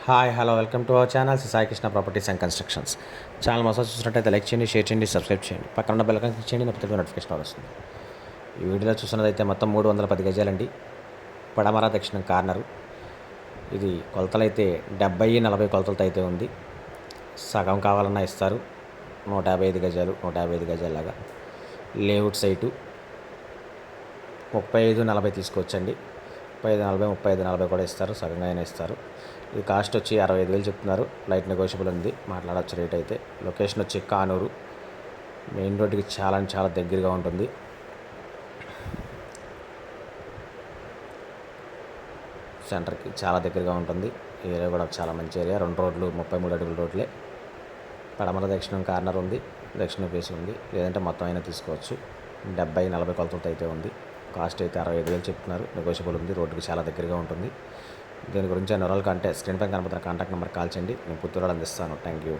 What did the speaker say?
Hi hello welcome to our channel Sai Krishna properties and constructions. Channel మొదటి చూసినట్టయితే like చేయండి, share చేయండి, సబ్స్క్రైబ్ చేయండి, పక్కన ఉన్న బెల్ ఐకాన్ క్లిక్ చేయండి, నచ్చితే నోటిఫికేషన్ వస్తుంది. ఈ వీడియోలో చూసినదైతే మొత్తం 310 గజాలండి. పడమర దక్షిణం కార్నరు. ఇది కొలతలైతే 70-40 కొలతలతో అయితే ఉంది. సగం కావాలన్నా ఇస్తారు. 155 గజాలు 155 గజాలలాగా లేఅవుట్ సైటు 35-40 తీసుకోవచ్చండి. 35-40 35-40 కూడా ఇస్తారు, సగంగా అయినా ఇస్తారు. ఇది కాస్ట్ వచ్చి 65,000 చెప్తున్నారు. లైట్ నెగోషియబుల్ ఉంది, మాట్లాడవచ్చు రేట్ అయితే. లొకేషన్ వచ్చి కానూరు, మెయిన్ రోడ్డుకి చాలా దగ్గరగా ఉంటుంది. సెంటర్కి చాలా దగ్గరగా ఉంటుంది. ఏరియా కూడా చాలా మంచి ఏరియా. 2 రోడ్లు 33 అడుగుల రోడ్లే. పడమర దక్షిణం కార్నర్ ఉంది, దక్షిణ ఫేస్ ఉంది. లేదంటే మొత్తం అయినా తీసుకోవచ్చు. 70-40 కొలతలతో అయితే ఉంది. కాస్ట్ అయితే 65,000 చెప్తున్నారు. నెగోషియబుల్ ఉంది, రోడ్డుకి చాలా దగ్గరగా ఉంటుంది. దీని గురించి వివరాలు కంటే స్క్రీన్ పైన కనపడుతున్న కాంటాక్ట్ నెంబర్ కాల్ చేయండి. నేను పుత్తూరులో అందిస్తాను. Thank you.